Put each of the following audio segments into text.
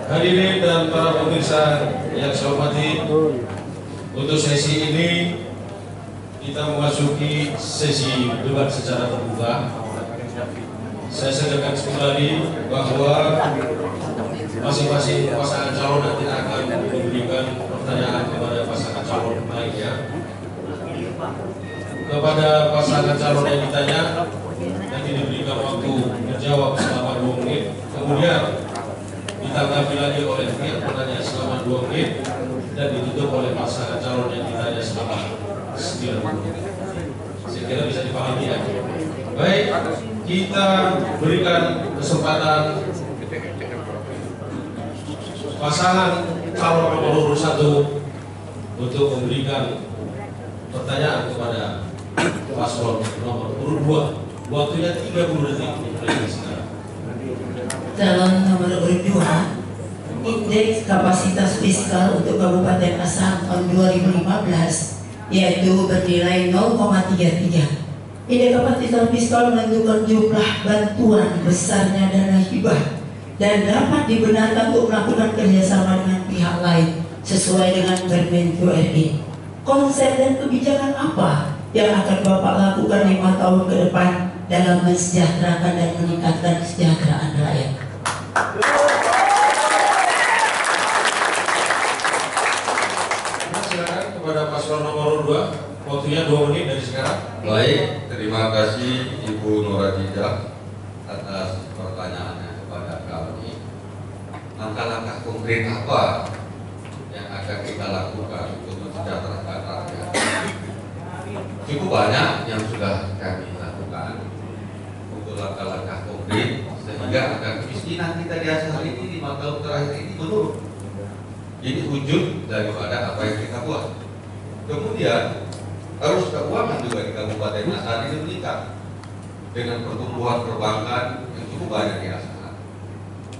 Hadirin dan para pemirsa yang saya hormati, untuk sesi ini kita memasuki sesi debat secara terbuka. Saya sederhana kembali bahwa masing-masing pasangan calon nanti akan memberikan pertanyaan kepada pasangan calon lainnya. Kepada pasangan calon yang ditanya nanti diberikan waktu menjawab selama 2 menit. Kemudian ditanggapi lagi oleh pihak penanya selama 2 menit dan ditutup oleh pasangan calon yang ditanya selama 9 menit. Saya kira bisa dipahami ya. Baik, kita berikan kesempatan pasangan calon nomor 1 untuk memberikan pertanyaan kepada paslon nomor 2. Waktunya 30 detik. Calon nomor 2, indeks kapasitas fiskal untuk Kabupaten Asahan tahun 2015 yaitu bernilai 0,33. Indeks kapasitas fiskal menentukan jumlah bantuan besarnya dana hibah dan dapat dibenarkan untuk melakukan kerjasama dengan pihak lain sesuai dengan Permen RI. Konsep dan kebijakan apa yang akan Bapak lakukan 5 tahun ke depan dalam mensejahterakan dan meningkatkan kesejahteraan rakyat? Silakan kepada paslon nomor 2, waktunya 2 menit dari sekarang. Baik, terima kasih Ibu Nurhadijah atas pertanyaannya kepada kami. Langkah-langkah konkret apa yang akan kita lakukan untuk mensejahterakan rakyat? Cukup banyak yang sudah kami lakukan untuk langkah-langkah konkret sehingga akan kemiskinan kita di Asahan ini 5 tahun terakhir ini menurun. Ini wujud daripada apa yang kita buat. Kemudian arus keuangan juga di Kabupaten Asahan ini meningkat dengan pertumbuhan perbankan yang cukup banyak di Asahan.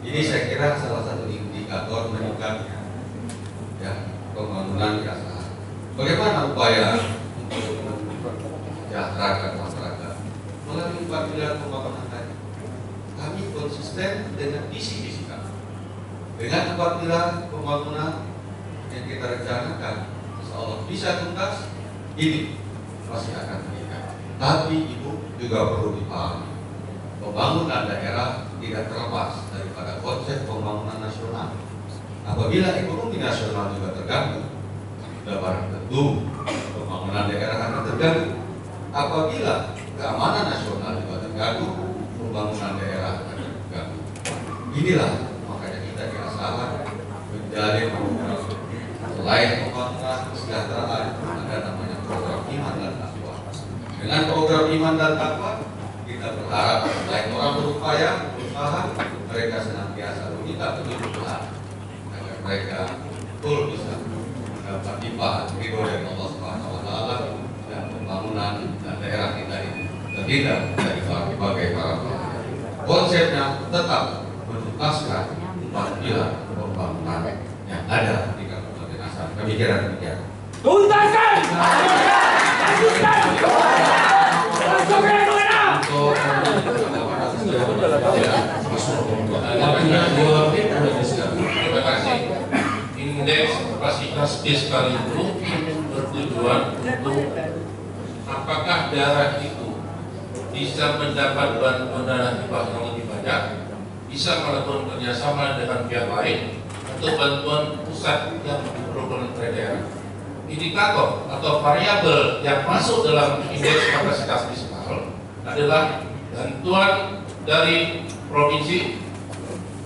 Ini saya kira salah satu indikator meningkatnya ya pembangunan di Asahan. Bagaimana upaya untuk mensejahterakan masyarakat melalui 4 pilar pembangunan tadi? Kami konsisten dengan visi-visi kami. Dengan 4 pilar pembangunan yang kita rencanakan, insya Allah bisa tuntas. Ini masih akan meningkat. Tapi Ibu juga perlu dipahami, pembangunan daerah tidak terlepas daripada konsep pembangunan nasional. Apabila ekonomi nasional juga terganggu, sudah barang tentu pembangunan daerah akan terganggu. Apabila keamanan nasional juga terganggu, pembangunan daerah akan terganggu. Inilah makanya kita di Asahan menjalin program selain pembangunan kesejahteraan, ada namanya program iman dan takwa. Dengan program iman dan takwa, kita berharap selain orang berusaha, mereka senantiasa meminta petunjuk Tuhan agar mereka betul bisa mendapat limpahan ridho dari Allah Subhanahu Wa Taala dan pembangunan dan daerah kita ini terhindar dari berbagai parameter. Konsepnya tetap menuntaskan 4 pilar pembangunan yang ada di Kabupaten Asahan. Pemikiran demikian. Tuntaskan! Terima kasih. Indeks kapasitas fiskal itu bertujuan untuk apakah daerah itu bisa mendapat bantuan dana hibah yang lebih banyak, bisa melakukan kerjasama dengan pihak lain, atau bantuan pusat yang diperlukan oleh daerah. Indikator atau variabel yang masuk dalam indeks kapasitas fiskal adalah bantuan dari provinsi,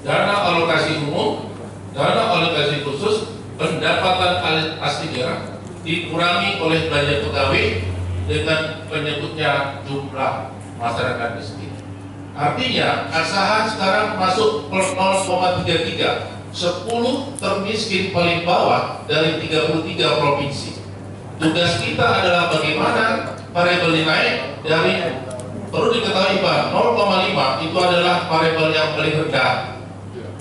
dana alokasi umum, dana alokasi khusus, pendapatan asli daerah dikurangi oleh belanja pegawai dengan penyebutnya jumlah masyarakat miskin. Artinya Asahan sekarang masuk 0,33. 10 termiskin paling bawah dari 33 provinsi. Tugas kita adalah bagaimana variabel dinaik dari, perlu diketahui Pak, 0,5 itu adalah variabel yang paling rendah,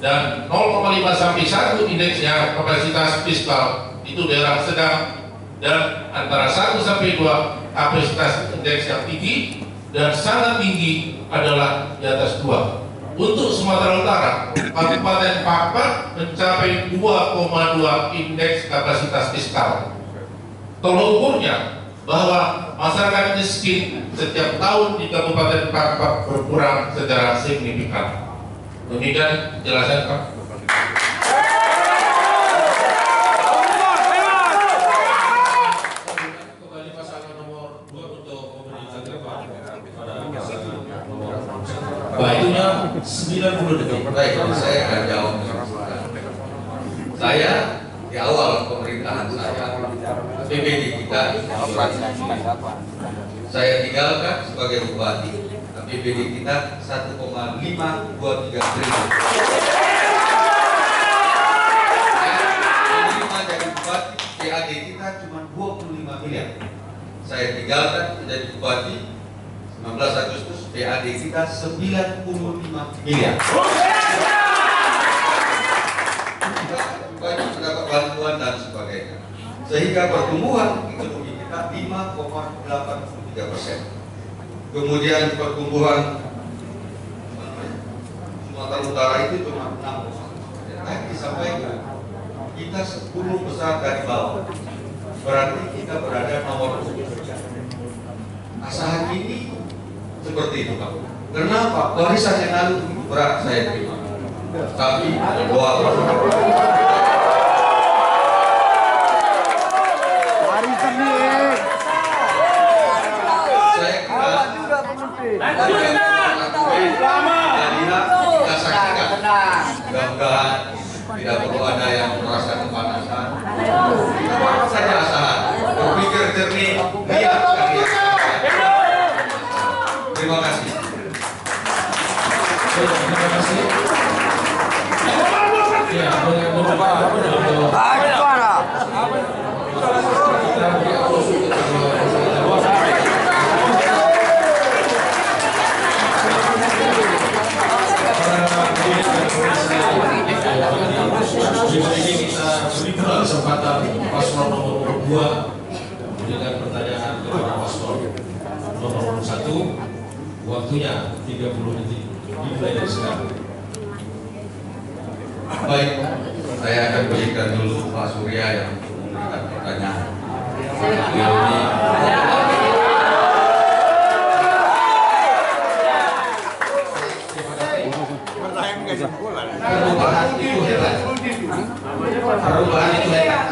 dan 0,5 sampai 1 indeksnya kapasitas fiskal itu daerah sedang, dan antara 1 sampai 2 kapasitas indeks yang tinggi, dan sangat tinggi adalah di atas 2. Untuk Sumatera Utara, Kabupaten Pakpak mencapai 2,2 indeks kapasitas fiskal. Tolong ukurnya bahwa masyarakat miskin setiap tahun di Kabupaten Pakpak berkurang secara signifikan. Demikian penjelasan Pak. Kembali pasangan nomor 2 untuk memberi tanggapan pada pasangan nomor 1. Waktunya 90 detik. Baik, saya akan jawab. Saya di awal pemerintahan saya, APBD kita, saya tinggalkan sebagai bupati, APBD kita 1,523 triliun. Saya jadi bupati, PAD kita cuma 25 miliar. Saya tinggalkan menjadi bupati 19 Agustus, PAD kita 95 miliar. Banyak mendapat bantuan dan sebagainya, sehingga pertumbuhan ekonomi kita 5,83%. Kemudian pertumbuhan Sumatera Utara itu cuma 6%. Tadi disampaikan kita 10 besar dari bawah, berarti kita berada nomor 2. Asahan ini seperti itu Pak. Kenapa? Warisan yang lalu berat saya terima, tapi doa mudah-mudahan tidak perlu ada yang merasa kepanasan. Apa saja asahan, berpikir jernih, lihat karya. Terima kasih. Terima kasih. Ya, ini kita beri kesempatan paslon nomor 2 dengan pertanyaan kepada paslon nomor 1. Waktunya 30 detik. Dimulai dari sekarang. Baik, saya akan berikan dulu Pak Surya yang memberikan pertanyaan. Perubahan itu hebat. Perubahan itu hebat.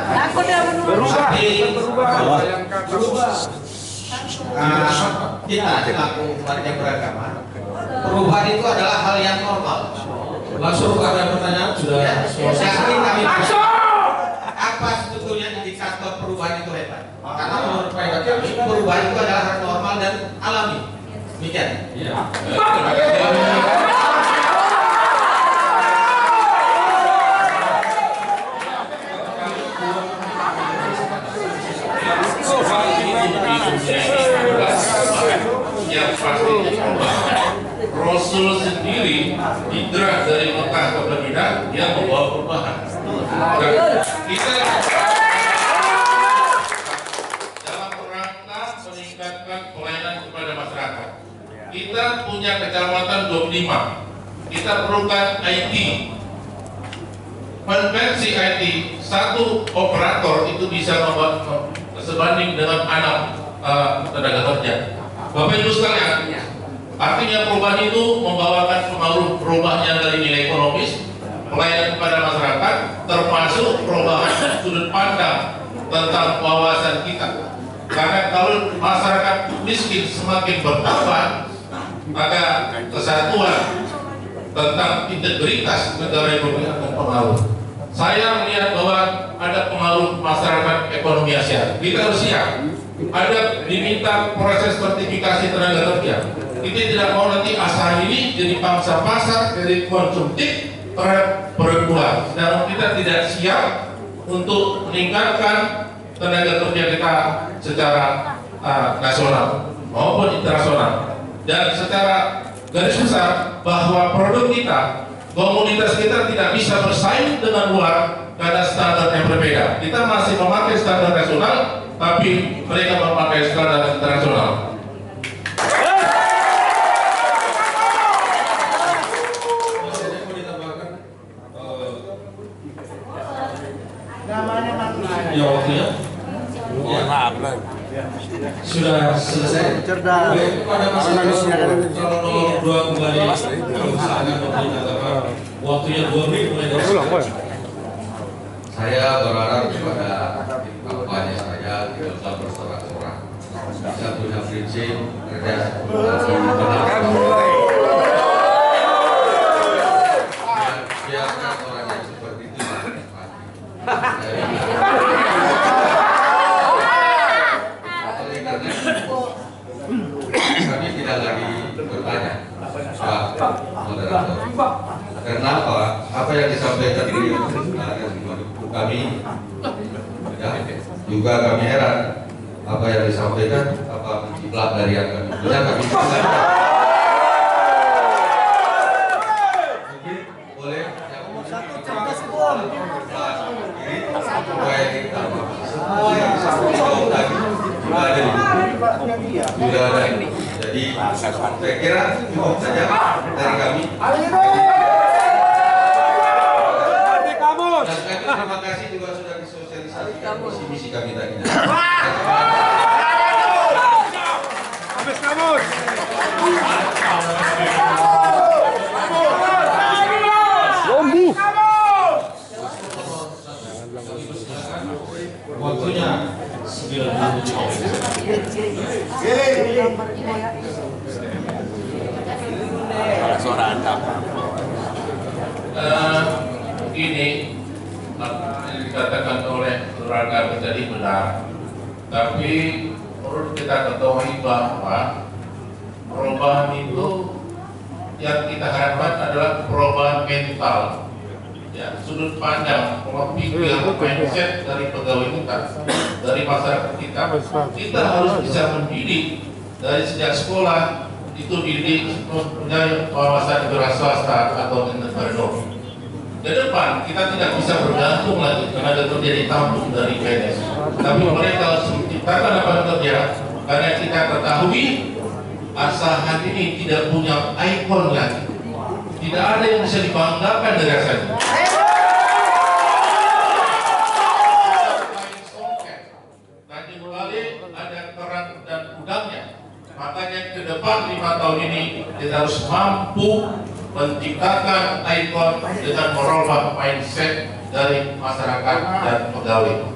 Kita selaku umat yang beragama, perubahan itu adalah hal yang normal. Langsung ada pertanyaan sudah Saya kami apa sebetulnya indikator perubahan itu hebat? Karena menurut kami perubahan itu adalah hal normal dan alami. Demikian. Iya. Yang pasti Rasul sendiri hijrah dari Mekah ke Madinah, dia membawa perubahan. Kita dalam rangka meningkatkan pelayanan kepada masyarakat. Kita punya kecamatan 25. Kita perlukan IT. Konvensi IT, satu operator itu bisa membuat sebanding dengan 6 tenaga kerja. Bapak Ibu sekalian, artinya perubahan itu membawakan pengaruh perubahan dari nilai ekonomis, pelayanan kepada masyarakat, termasuk perubahan sudut pandang tentang wawasan kita. Karena kalau masyarakat miskin semakin bertambah, maka kesatuan tentang integritas negara itu akan pengaruh. Saya melihat bahwa ada pengaruh masyarakat ekonomi Asia. Kita harus siap. Ada diminta proses sertifikasi tenaga kerja. Kita tidak mau nanti asal ini jadi pangsa pasar, jadi konsumtif terhadap produk. Dan kita tidak siap untuk meningkatkan tenaga kerja kita secara nasional maupun internasional. Dan secara garis besar bahwa produk kita, komunitas kita tidak bisa bersaing dengan luar karena standar yang berbeda. Kita masih memakai standar nasional, tapi mereka memakai standar internasional. ya waktunya. Sudah selesai. Baik, pada kalau nomor 2 kembali silakan memberi tanggapan. Waktunya 2 menit mulai dari sekarang. Saya berharap kepada tim kampanye saya tidak usah bersorak-sorak. Bisa punya prinsip kerja biarkan orang yang seperti itu oleh karena kami tidak lagi bertanya, Pak Moderator. Kenapa? Apa yang disampaikan beliau kami ya, juga kami heran apa yang disampaikan apa menjiplak dari yang kami bisa kami mungkin boleh yang supaya kita sudah ada sudah ada jadi saya kira cukup saja dari kami. Dan kami terima kasih juga sudah disosialisasikan misi-misi kami tadi. Habis kamus. Lombu. Waktunya 9 Suara Anda. Ini yang dikatakan oleh saudara kami tadi benar, tapi perlu kita ketahui bahwa perubahan itu yang kita harapkan adalah perubahan mental, ya, sudut pandang, pola pikir, mindset dari pegawai kita, dari masyarakat kita. Kita harus bisa mendidik dari sejak sekolah itu didik mempunyai wawasan wira swasta atau entrepreneur. Ke depan kita tidak bisa bergantung lagi tenaga kerja ditampung dari PNS, tapi mereka harus menciptakan lapangan kerja karena kita ketahui asahan ini tidak punya ikon lagi, tidak ada yang bisa dibanggakan dari asahan. Tanjung Balai ada kerang dan udangnya, makanya ke depan 5 tahun ini kita harus mampu menciptakan ikon dengan merubah mindset dari masyarakat dan pegawai.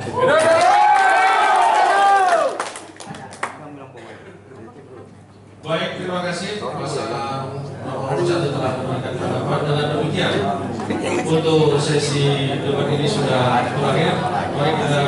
Baik, terima kasih Pasangan nomor 1 telah memberikan tanggapan. Dengan demikian untuk sesi debat ini sudah berakhir. Mari kita